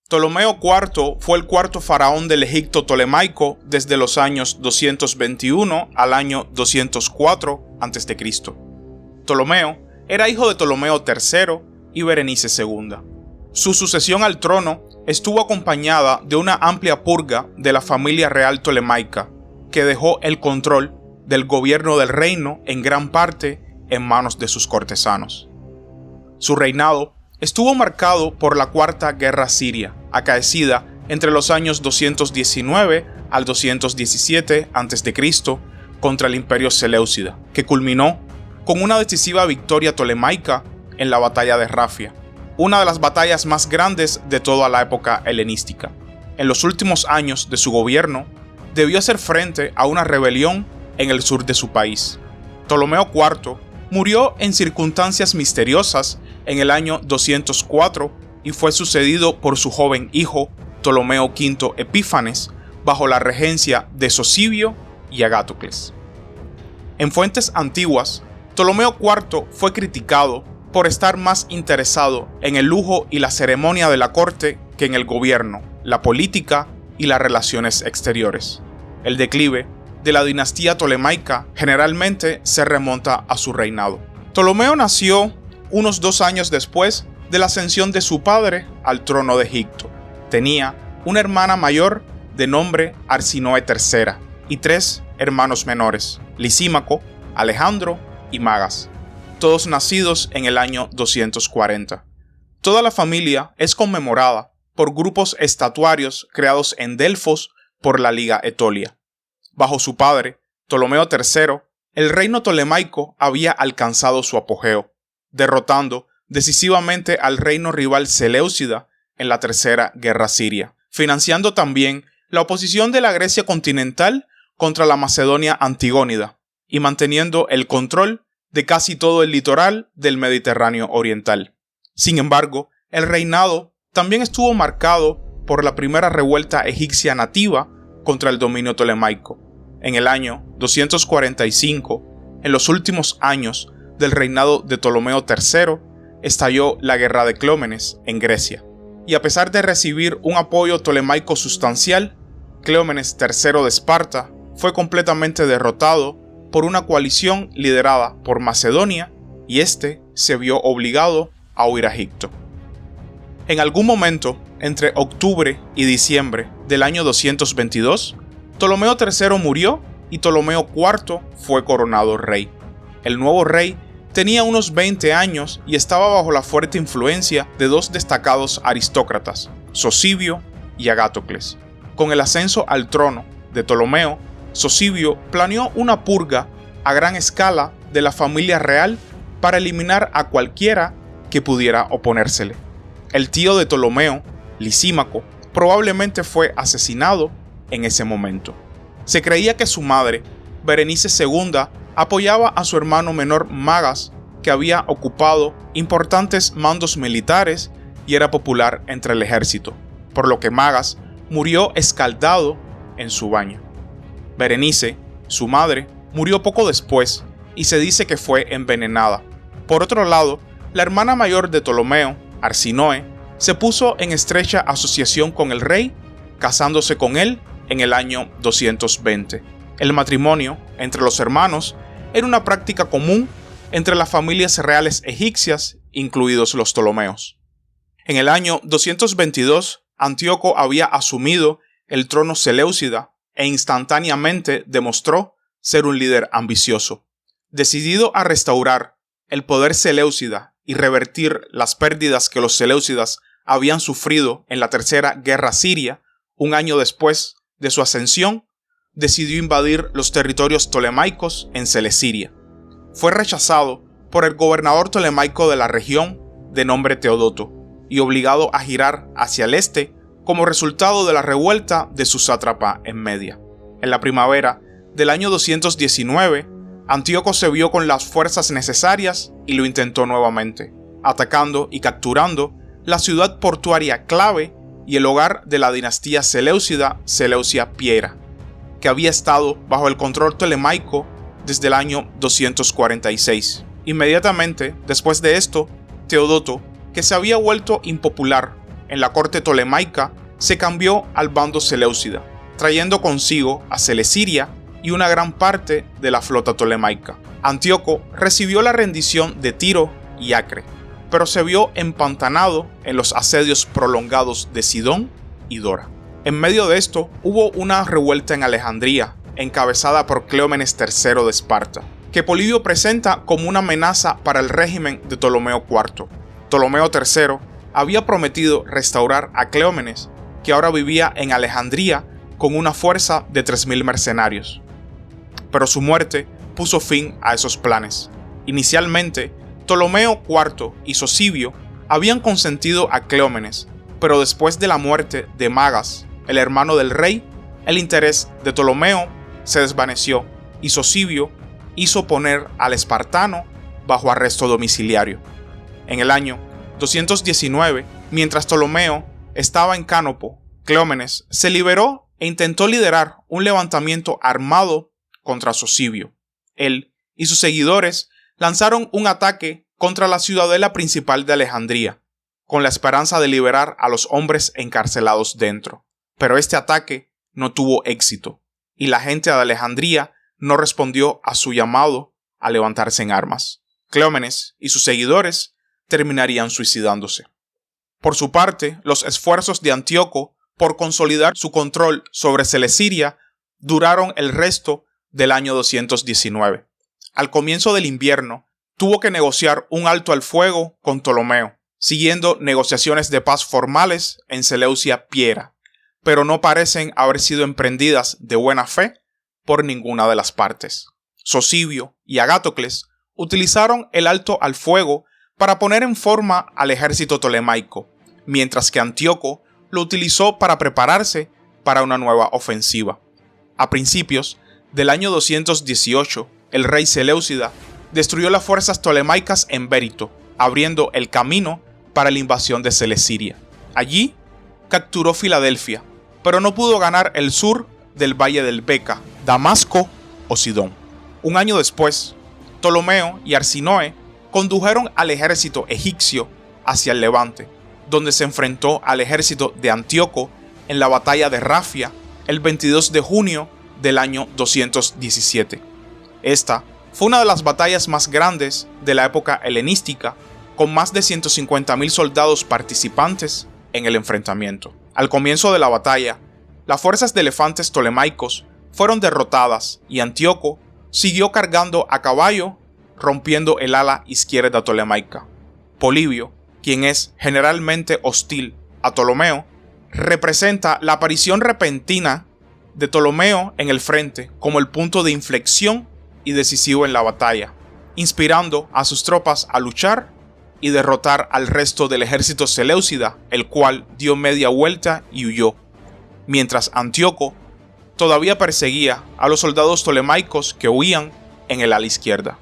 Ptolomeo IV fue el cuarto faraón del Egipto tolemaico desde los años 221 al año 204 a.C. Ptolomeo era hijo de Ptolomeo III y Berenice II. Su sucesión al trono estuvo acompañada de una amplia purga de la familia real tolemaica, que dejó el control del gobierno del reino en gran parte en manos de sus cortesanos. Su reinado estuvo marcado por la Cuarta Guerra Siria, acaecida entre los años 219 al 217 a.C. contra el Imperio Seleucida, que culminó con una decisiva victoria tolemaica en la batalla de Rafia, una de las batallas más grandes de toda la época helenística. En los últimos años de su gobierno, debió hacer frente a una rebelión en el sur de su país. Ptolomeo IV murió en circunstancias misteriosas en el año 204 y fue sucedido por su joven hijo Ptolomeo V Epífanes bajo la regencia de Sosibio y Agatocles. En fuentes antiguas, Ptolomeo IV fue criticado por estar más interesado en el lujo y la ceremonia de la corte que en el gobierno, la política y las relaciones exteriores. El declive de la dinastía tolemaica generalmente se remonta a su reinado. Ptolomeo nació unos 2 años después de la ascensión de su padre al trono de Egipto. Tenía una hermana mayor de nombre Arsinoe III y 3 hermanos menores, Lisímaco, Alejandro y Magas, todos nacidos en el año 240. Toda la familia es conmemorada por grupos estatuarios creados en Delfos por la Liga Etolia. Bajo su padre, Ptolomeo III, el reino tolemaico había alcanzado su apogeo, derrotando decisivamente al reino rival Seleucida en la Tercera Guerra Siria, financiando también la oposición de la Grecia continental contra la Macedonia Antigónida y manteniendo el control de casi todo el litoral del Mediterráneo oriental. Sin embargo, el reinado también estuvo marcado por la primera revuelta egipcia nativa contra el dominio tolemaico. En el año 245, en los últimos años del reinado de Ptolomeo III, estalló la Guerra de Clómenes en Grecia. Y a pesar de recibir un apoyo tolemaico sustancial, Cleómenes III de Esparta fue completamente derrotado por una coalición liderada por Macedonia y este se vio obligado a huir a Egipto. En algún momento, entre octubre y diciembre del año 222, Ptolomeo III murió y Ptolomeo IV fue coronado rey. El nuevo rey tenía unos 20 años y estaba bajo la fuerte influencia de 2 destacados aristócratas, Sosibio y Agatocles. Con el ascenso al trono de Ptolomeo, Sosibio planeó una purga a gran escala de la familia real para eliminar a cualquiera que pudiera oponérsele. El tío de Ptolomeo, Lisímaco, probablemente fue asesinado en ese momento. Se creía que su madre, Berenice II, apoyaba a su hermano menor Magas, que había ocupado importantes mandos militares y era popular entre el ejército, por lo que Magas murió escaldado en su baño. Berenice, su madre, murió poco después y se dice que fue envenenada. Por otro lado, la hermana mayor de Ptolomeo, Arsinoe, se puso en estrecha asociación con el rey, casándose con él en el año 220. El matrimonio entre los hermanos era una práctica común entre las familias reales egipcias, incluidos los Ptolomeos. En el año 222, Antíoco había asumido el trono seleucida e instantáneamente demostró ser un líder ambicioso. Decidido a restaurar el poder seleucida y revertir las pérdidas que los seleucidas habían sufrido en la Tercera Guerra Siria, un año después de su ascensión, decidió invadir los territorios tolemaicos en Celesiria. Fue rechazado por el gobernador tolemaico de la región, de nombre Teodoto, y obligado a girar hacia el este como resultado de la revuelta de su sátrapa en Media. En la primavera del año 219, Antíoco se vio con las fuerzas necesarias y lo intentó nuevamente, atacando y capturando la ciudad portuaria clave y el hogar de la dinastía seleucida Seleucia Piera, que había estado bajo el control tolemaico desde el año 246. Inmediatamente después de esto, Teodoto, que se había vuelto impopular en la corte tolemaica se cambió al bando seleucida, trayendo consigo a Celesiria y una gran parte de la flota tolemaica. Antíoco recibió la rendición de Tiro y Acre, pero se vio empantanado en los asedios prolongados de Sidón y Dora. En medio de esto hubo una revuelta en Alejandría, encabezada por Cleómenes III de Esparta, que Polibio presenta como una amenaza para el régimen de Ptolomeo IV. Ptolomeo III había prometido restaurar a Cleómenes, que ahora vivía en Alejandría con una fuerza de 3.000 mercenarios. Pero su muerte puso fin a esos planes. Inicialmente, Ptolomeo IV y Sosibio habían consentido a Cleómenes, pero después de la muerte de Magas, el hermano del rey, el interés de Ptolomeo se desvaneció y Sosibio hizo poner al espartano bajo arresto domiciliario. En el año 219, mientras Ptolomeo estaba en Cánopo, Cleómenes se liberó e intentó liderar un levantamiento armado contra Sosibio. Él y sus seguidores lanzaron un ataque contra la ciudadela principal de Alejandría, con la esperanza de liberar a los hombres encarcelados dentro. Pero este ataque no tuvo éxito, y la gente de Alejandría no respondió a su llamado a levantarse en armas. Cleómenes y sus seguidores terminarían suicidándose. Por su parte, los esfuerzos de Antíoco por consolidar su control sobre Celesiria duraron el resto del año 219. Al comienzo del invierno, tuvo que negociar un alto al fuego con Ptolomeo, siguiendo negociaciones de paz formales en Seleucia Piera, pero no parecen haber sido emprendidas de buena fe por ninguna de las partes. Sosibio y Agatocles utilizaron el alto al fuego para poner en forma al ejército tolemaico, mientras que Antíoco lo utilizó para prepararse para una nueva ofensiva. A principios del año 218, el rey Seleucida destruyó las fuerzas tolemaicas en Bérito, abriendo el camino para la invasión de Celesiria. Allí capturó Filadelfia, pero no pudo ganar el sur del valle del Beca, Damasco o Sidón. Un año después, Ptolomeo y Arsinoe condujeron al ejército egipcio hacia el levante, donde se enfrentó al ejército de Antíoco en la batalla de Rafia el 22 de junio del año 217. Esta fue una de las batallas más grandes de la época helenística, con más de 150.000 soldados participantes en el enfrentamiento. Al comienzo de la batalla, las fuerzas de elefantes tolemaicos fueron derrotadas y Antíoco siguió cargando a caballo, rompiendo el ala izquierda tolemaica. Polibio, quien es generalmente hostil a Ptolomeo, representa la aparición repentina de Ptolomeo en el frente como el punto de inflexión y decisivo en la batalla, inspirando a sus tropas a luchar y derrotar al resto del ejército seleucida, el cual dio media vuelta y huyó, mientras Antíoco todavía perseguía a los soldados tolemaicos que huían en el ala izquierda.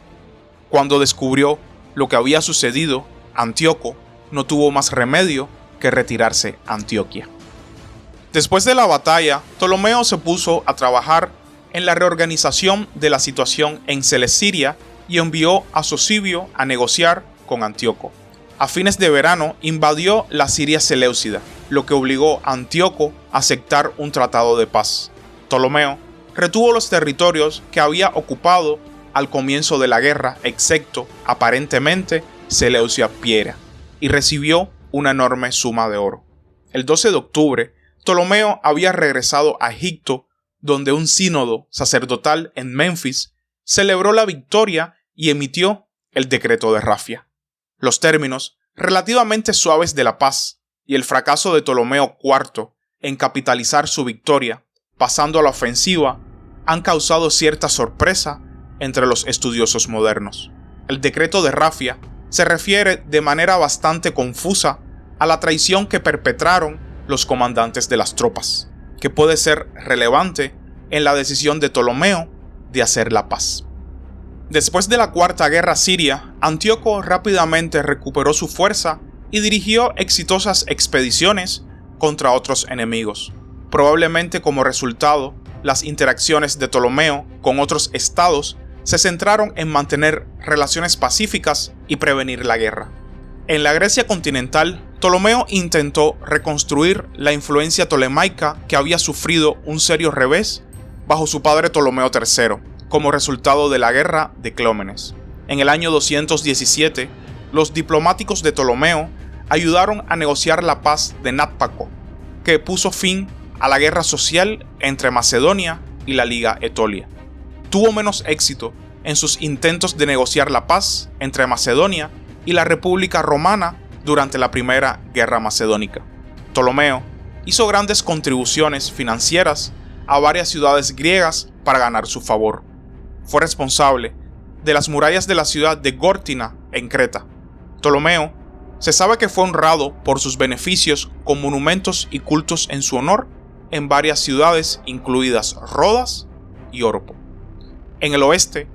Cuando descubrió lo que había sucedido, Antíoco no tuvo más remedio que retirarse a Antioquia. Después de la batalla, Ptolomeo se puso a trabajar en la reorganización de la situación en Celesiria y envió a Sosibio a negociar con Antíoco. A fines de verano invadió la Siria seleucida, lo que obligó a Antíoco a aceptar un tratado de paz. Ptolomeo retuvo los territorios que había ocupado al comienzo de la guerra, excepto, aparentemente, Seleucia Piera, y recibió una enorme suma de oro. El 12 de octubre, Ptolomeo había regresado a Egipto, donde un sínodo sacerdotal en Menfis celebró la victoria y emitió el decreto de Rafia. Los términos relativamente suaves de la paz y el fracaso de Ptolomeo IV en capitalizar su victoria, pasando a la ofensiva, han causado cierta sorpresa entre los estudiosos modernos. El decreto de Rafia se refiere de manera bastante confusa a la traición que perpetraron los comandantes de las tropas, que puede ser relevante en la decisión de Ptolomeo de hacer la paz. Después de la Cuarta Guerra Siria, Antíoco rápidamente recuperó su fuerza y dirigió exitosas expediciones contra otros enemigos. Probablemente como resultado, las interacciones de Ptolomeo con otros estados se centraron en mantener relaciones pacíficas y prevenir la guerra. En la Grecia continental, Ptolomeo intentó reconstruir la influencia tolemaica que había sufrido un serio revés bajo su padre Ptolomeo III, como resultado de la guerra de Clómenes. En el año 217, los diplomáticos de Ptolomeo ayudaron a negociar la paz de Náptaco, que puso fin a la guerra social entre Macedonia y la Liga Etolia. Tuvo menos éxito en sus intentos de negociar la paz entre Macedonia y la República Romana durante la Primera Guerra Macedónica. Ptolomeo hizo grandes contribuciones financieras a varias ciudades griegas para ganar su favor. Fue responsable de las murallas de la ciudad de Górtina en Creta. Ptolomeo se sabe que fue honrado por sus beneficios con monumentos y cultos en su honor en varias ciudades, incluidas Rodas y Oropo. En el oeste,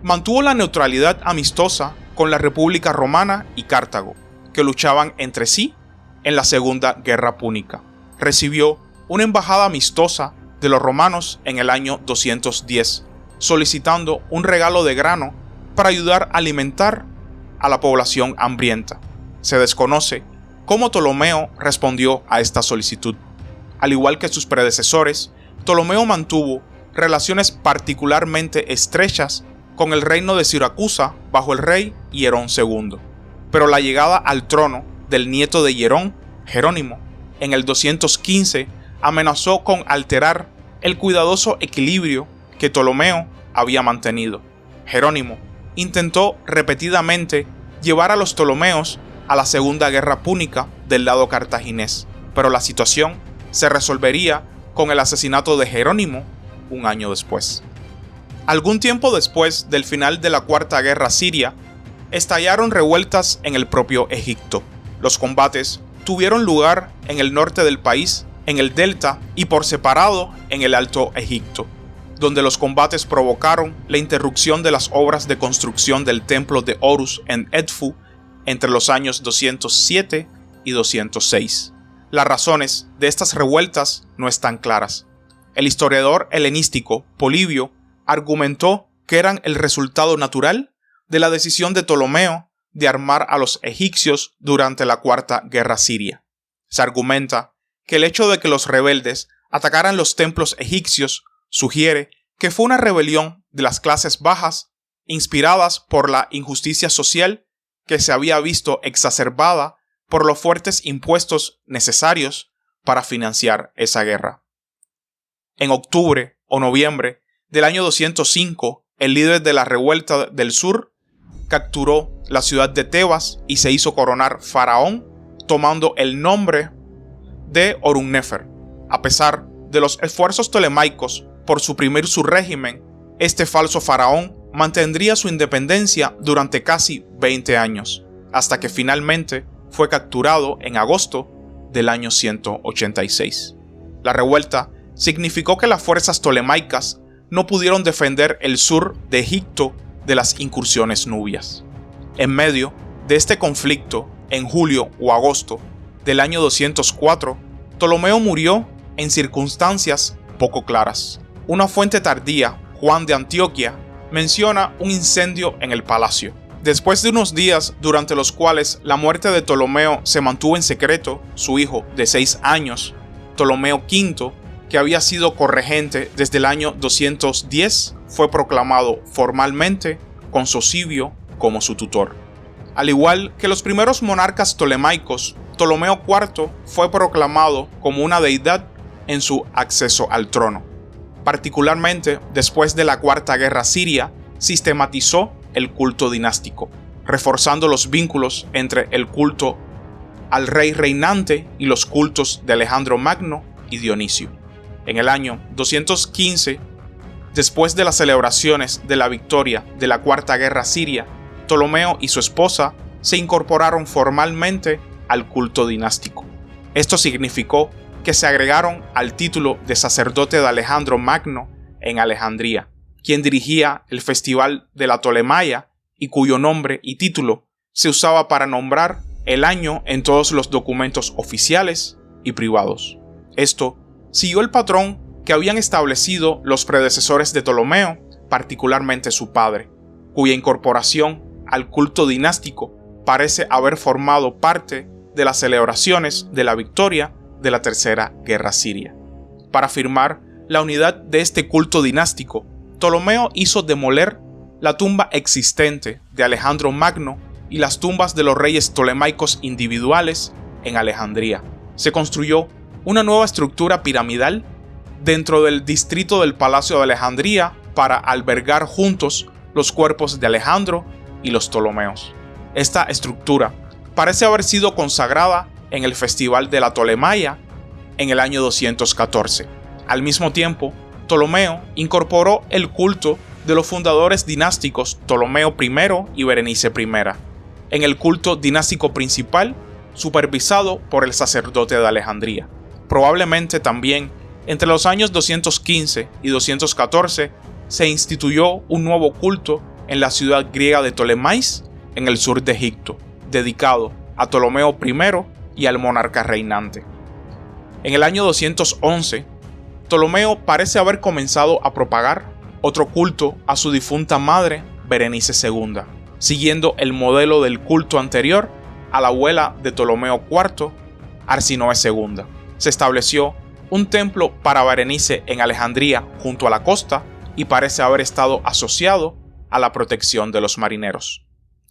mantuvo la neutralidad amistosa con la República Romana y Cartago, que luchaban entre sí en la Segunda Guerra Púnica. Recibió una embajada amistosa de los romanos en el año 210, solicitando un regalo de grano para ayudar a alimentar a la población hambrienta. Se desconoce cómo Ptolomeo respondió a esta solicitud. Al igual que sus predecesores, Ptolomeo mantuvo relaciones particularmente estrechas con el reino de Siracusa bajo el rey Hierón II. Pero la llegada al trono del nieto de Hierón, Jerónimo, en el 215 amenazó con alterar el cuidadoso equilibrio que Ptolomeo había mantenido. Jerónimo intentó repetidamente llevar a los Ptolomeos a la Segunda Guerra Púnica del lado cartaginés, pero la situación se resolvería con el asesinato de Jerónimo un año después. Algún tiempo después del final de la Cuarta Guerra Siria, estallaron revueltas en el propio Egipto. Los combates tuvieron lugar en el norte del país, en el delta y por separado en el Alto Egipto, donde los combates provocaron la interrupción de las obras de construcción del templo de Horus en Edfu entre los años 207 y 206. Las razones de estas revueltas no están claras. El historiador helenístico Polibio argumentó que eran el resultado natural de la decisión de Ptolomeo de armar a los egipcios durante la Cuarta Guerra Siria. Se argumenta que el hecho de que los rebeldes atacaran los templos egipcios sugiere que fue una rebelión de las clases bajas inspiradas por la injusticia social que se había visto exacerbada por los fuertes impuestos necesarios para financiar esa guerra. En octubre o noviembre del año 205, el líder de la revuelta del sur capturó la ciudad de Tebas y se hizo coronar faraón, tomando el nombre de Horunnefer. A pesar de los esfuerzos tolemaicos por suprimir su régimen, este falso faraón mantendría su independencia durante casi 20 años, hasta que finalmente fue capturado en agosto del año 186. La revuelta significó que las fuerzas tolemaicas no pudieron defender el sur de Egipto de las incursiones nubias. En medio de este conflicto, en julio o agosto del año 204, Ptolomeo murió en circunstancias poco claras. Una fuente tardía, Juan de Antioquía, menciona un incendio en el palacio. Después de unos días durante los cuales la muerte de Ptolomeo se mantuvo en secreto, su hijo de 6 años, Ptolomeo V, que había sido corregente desde el año 210, fue proclamado formalmente con Sosibio como su tutor. Al igual que los primeros monarcas tolemaicos, Ptolomeo IV fue proclamado como una deidad en su acceso al trono. Particularmente después de la Cuarta Guerra Siria, sistematizó el culto dinástico, reforzando los vínculos entre el culto al rey reinante y los cultos de Alejandro Magno y Dionisio. En el año 215, después de las celebraciones de la victoria de la Cuarta Guerra Siria, Ptolomeo y su esposa se incorporaron formalmente al culto dinástico. Esto significó que se agregaron al título de sacerdote de Alejandro Magno en Alejandría, quien dirigía el festival de la Ptolemaia y cuyo nombre y título se usaba para nombrar el año en todos los documentos oficiales y privados. Esto siguió el patrón que habían establecido los predecesores de Ptolomeo, particularmente su padre, cuya incorporación al culto dinástico parece haber formado parte de las celebraciones de la victoria de la Tercera Guerra Siria. Para afirmar la unidad de este culto dinástico, Ptolomeo hizo demoler la tumba existente de Alejandro Magno y las tumbas de los reyes ptolemaicos individuales en Alejandría. Se construyó una nueva estructura piramidal dentro del distrito del Palacio de Alejandría para albergar juntos los cuerpos de Alejandro y los Ptolomeos. Esta estructura parece haber sido consagrada en el Festival de la Ptolemaia en el año 214. Al mismo tiempo, Ptolomeo incorporó el culto de los fundadores dinásticos Ptolomeo I y Berenice I en el culto dinástico principal, supervisado por el sacerdote de Alejandría. Probablemente también entre los años 215 y 214 se instituyó un nuevo culto en la ciudad griega de Ptolemais, en el sur de Egipto, dedicado a Ptolomeo I y al monarca reinante. En el año 211, Ptolomeo parece haber comenzado a propagar otro culto a su difunta madre, Berenice II, siguiendo el modelo del culto anterior a la abuela de Ptolomeo IV, Arsinoe II. Se estableció un templo para Berenice en Alejandría junto a la costa y parece haber estado asociado a la protección de los marineros.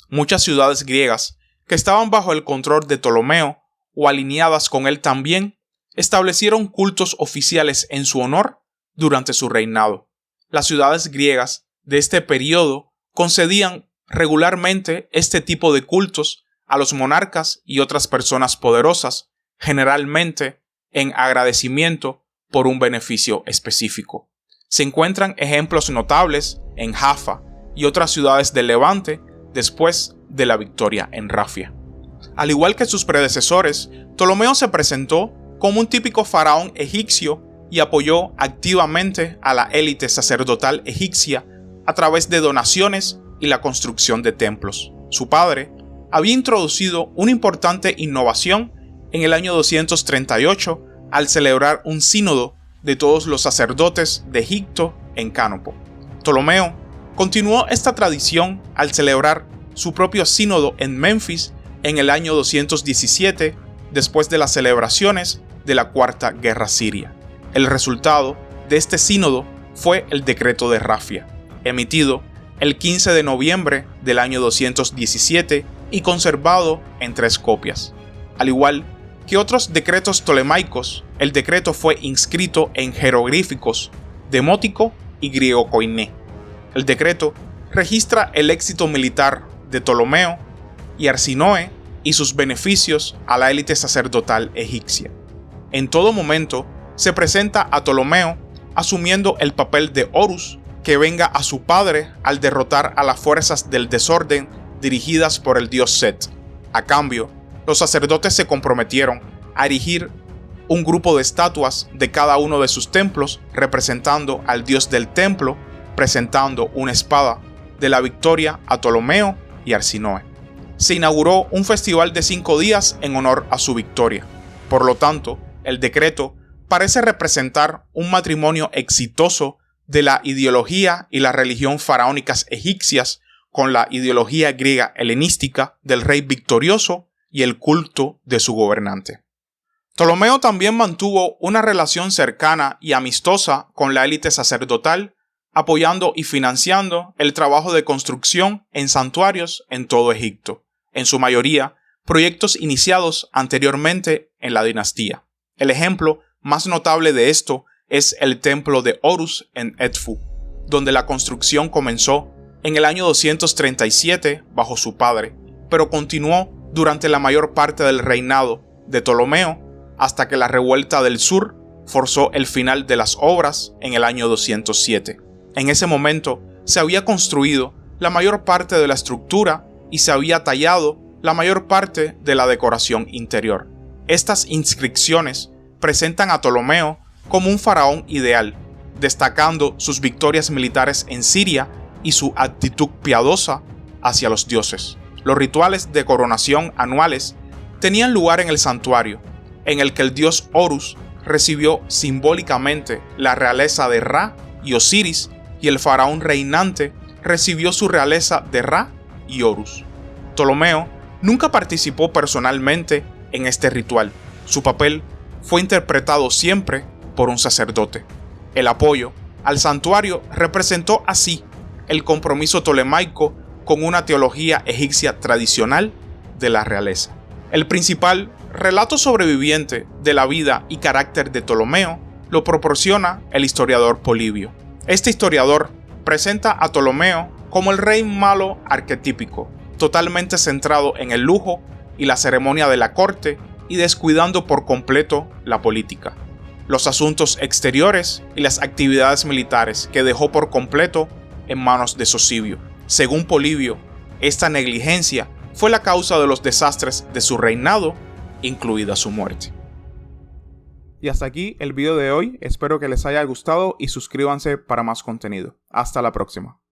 Muchas ciudades griegas que estaban bajo el control de Ptolomeo o alineadas con él también, establecieron cultos oficiales en su honor durante su reinado. Las ciudades griegas de este periodo concedían regularmente este tipo de cultos a los monarcas y otras personas poderosas, generalmente en agradecimiento por un beneficio específico. Se encuentran ejemplos notables en Jaffa y otras ciudades del Levante después de la victoria en Rafia. Al igual que sus predecesores, Ptolomeo se presentó como un típico faraón egipcio y apoyó activamente a la élite sacerdotal egipcia a través de donaciones y la construcción de templos. Su padre había introducido una importante innovación en el año 238 al celebrar un sínodo de todos los sacerdotes de Egipto en Cánopo. Ptolomeo continuó esta tradición al celebrar su propio sínodo en Menfis en el año 217 después de las celebraciones de la Cuarta Guerra Siria. El resultado de este sínodo fue el Decreto de Rafia, emitido el 15 de noviembre del año 217 y conservado en 3 copias. Al igual que otros decretos ptolemaicos, el decreto fue inscrito en jeroglíficos demótico y griego koiné. El decreto registra el éxito militar de Ptolomeo y Arsinoe y sus beneficios a la élite sacerdotal egipcia. En todo momento se presenta a Ptolomeo asumiendo el papel de Horus que venga a su padre al derrotar a las fuerzas del desorden dirigidas por el dios Set. A cambio, los sacerdotes se comprometieron a erigir un grupo de estatuas de cada uno de sus templos representando al dios del templo, presentando una espada de la victoria a Ptolomeo y Arsinoe. Se inauguró un festival de 5 días en honor a su victoria. Por lo tanto, el decreto parece representar un matrimonio exitoso de la ideología y la religión faraónicas egipcias con la ideología griega helenística del rey victorioso y el culto de su gobernante. Ptolomeo también mantuvo una relación cercana y amistosa con la élite sacerdotal, apoyando y financiando el trabajo de construcción en santuarios en todo Egipto, en su mayoría proyectos iniciados anteriormente en la dinastía. El ejemplo más notable de esto es el templo de Horus en Edfu, donde la construcción comenzó en el año 237 bajo su padre, pero continuó durante la mayor parte del reinado de Ptolomeo hasta que la revuelta del sur forzó el final de las obras en el año 207. En ese momento se había construido la mayor parte de la estructura y se había tallado la mayor parte de la decoración interior. Estas inscripciones presentan a Ptolomeo como un faraón ideal, destacando sus victorias militares en Siria y su actitud piadosa hacia los dioses. Los rituales de coronación anuales tenían lugar en el santuario, en el que el dios Horus recibió simbólicamente la realeza de Ra y Osiris, y el faraón reinante recibió su realeza de Ra y Horus. Ptolomeo nunca participó personalmente en este ritual. Su papel fue interpretado siempre por un sacerdote. El apoyo al santuario representó así el compromiso tolemaico con una teología egipcia tradicional de la realeza. El principal relato sobreviviente de la vida y carácter de Ptolomeo lo proporciona el historiador Polibio. Este historiador presenta a Ptolomeo como el rey malo arquetípico, totalmente centrado en el lujo y la ceremonia de la corte y descuidando por completo la política, los asuntos exteriores y las actividades militares que dejó por completo en manos de Sosibio. Según Polibio, esta negligencia fue la causa de los desastres de su reinado, incluida su muerte. Y hasta aquí el video de hoy, espero que les haya gustado y suscríbanse para más contenido. Hasta la próxima.